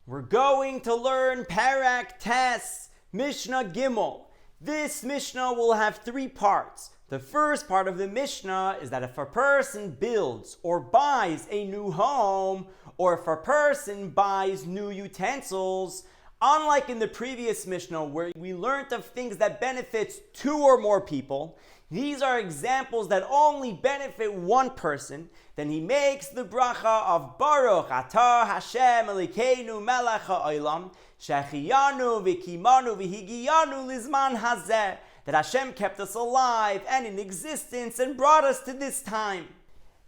We're going to learn Perek Tes, Mishnah Gimel. This Mishnah will have three parts. The first part of the Mishnah is that if a person builds or buys a new home, or if a person buys new utensils, unlike in the previous Mishnah where we learned of things that benefits two or more people, these are examples that only benefit one person. Then he makes the bracha of Baruch Atah Hashem Elokeinu Melech HaOlam Shechiyanu V'Kimanu V'Higiyanu Lizman Hazeh, that Hashem kept us alive and in existence and brought us to this time.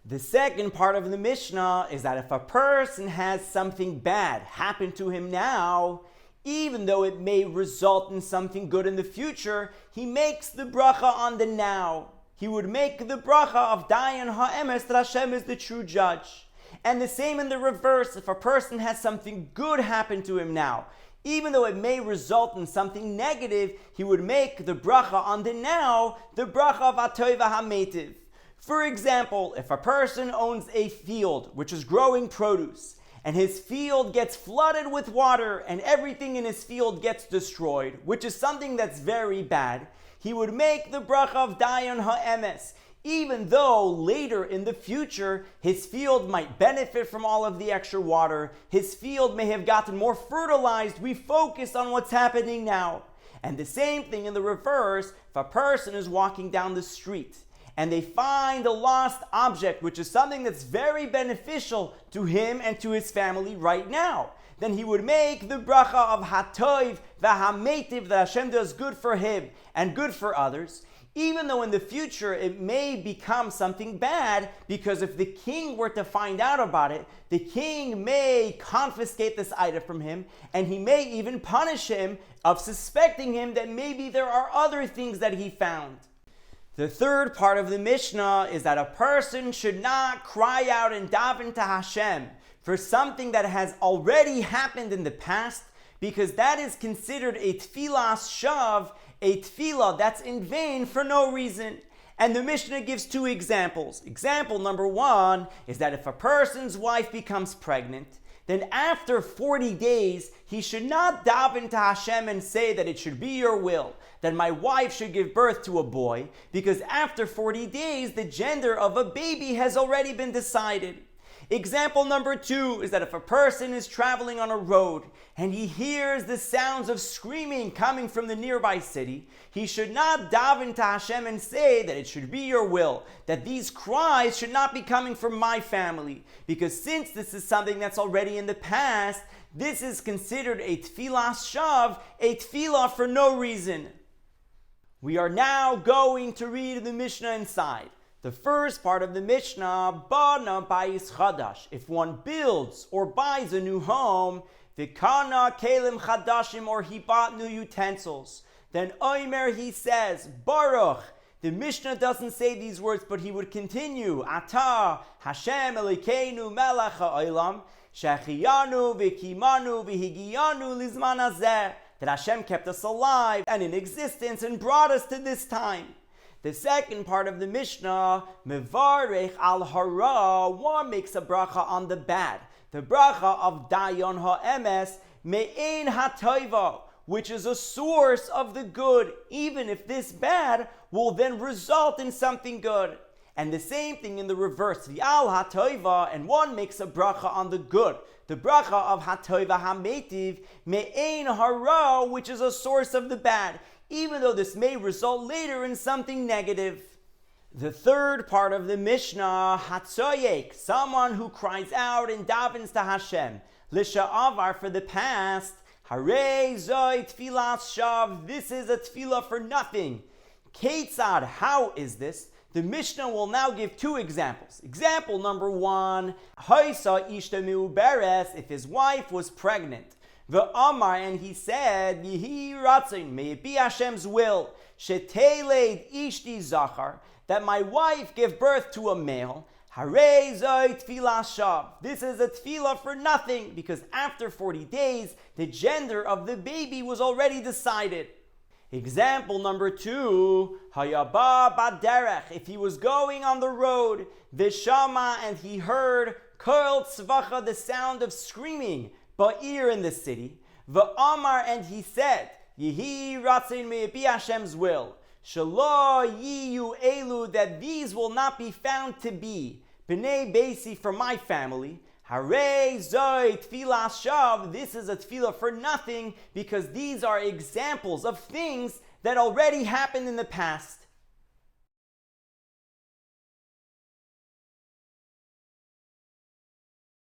The second part of the Mishnah is that if a person has something bad happen to him now, even though it may result in something good in the future, he makes the bracha on the now. He would make the bracha of Dayan Ha'emes, that Hashem is the true judge. And the same in the reverse, if a person has something good happen to him now, even though it may result in something negative, he would make the bracha on the now, the bracha of Atoiva HaMeitiv. For example, if a person owns a field which is growing produce, and his field gets flooded with water and everything in his field gets destroyed, which is something that's very bad, he would make the bracha of Dayan Ha'emes. Even though later in the future, his field might benefit from all of the extra water, his field may have gotten more fertilized, we focus on what's happening now. And the same thing in the reverse, if a person is walking down the street, and they find a lost object, which is something that's very beneficial to him and to his family right now, then he would make the bracha of Hatoiv v'Hameitiv, that Hashem does good for him and good for others, even though in the future it may become something bad, because if the king were to find out about it, the king may confiscate this item from him, and he may even punish him of suspecting him that maybe there are other things that he found. The third part of the Mishnah is that a person should not cry out and daven to Hashem for something that has already happened in the past, because that is considered a tefillas shav, a tefillah that's in vain for no reason. And the Mishnah gives two examples. Example number one is that if a person's wife becomes pregnant, then after 40 days, he should not daven to Hashem and say that it should be your will, that my wife should give birth to a boy, because after 40 days, the gender of a baby has already been decided. Example number two is that if a person is traveling on a road and he hears the sounds of screaming coming from the nearby city, he should not daven to Hashem and say that it should be your will, that these cries should not be coming from my family, because since this is something that's already in the past, this is considered a tefillas shav, a tefillah for no reason. We are now going to read the Mishnah inside. The first part of the Mishnah, Bana Bayis Chadash. If one builds or buys a new home, Vikana Kelim Chadashim, or he bought new utensils, then Omer, he says, Baruch. The Mishnah doesn't say these words, but he would continue, Atah Hashem Elokeinu Melech HaOlam Shechiyanu V'Kimanu V'Higiyanu Lizman Hazeh, that Hashem kept us alive and in existence and brought us to this time. The second part of the Mishnah, Mevarech al hara, one makes a bracha on the bad. The bracha of Dayan Ha'emes, Me'ein HaToiva, which is a source of the good, even if this bad will then result in something good. And the same thing in the reverse, V'al HaToiva, and one makes a bracha on the good. The bracha of Hatoiva HaMeitiv, Me'ein hara, which is a source of the bad, even though this may result later in something negative. The third part of the Mishnah, Hatzoyek, someone who cries out and davens to Hashem, Lisha'avar, for the past, Harei Zoi Tfilas Shav, this is a tefillah for nothing. Ketzad, how is this? The Mishnah will now give two examples. Example number one, Haisa Ishta Miuberes, if his wife was pregnant. Amar, and he said, Yihi Ratzin, may it be Hashem's will, Sheteled Ishti Zachar, that my wife give birth to a male. Harei Zoi Tfilas Shav. This is a tefillah for nothing, because after 40 days, the gender of the baby was already decided. Example number two, Hayaba Baderech, if he was going on the road, Vishama, and he heard Kol Tzvacha, the sound of screaming, ba'ir in the city. V'amar, and he said, Yehi ratzin me'epi Hashem's will. Shelo yiyu elu, that these will not be found to be. B'nei beisi, for my family. Harei zoi tefillah shav, this is a tefillah for nothing, because these are examples of things that already happened in the past.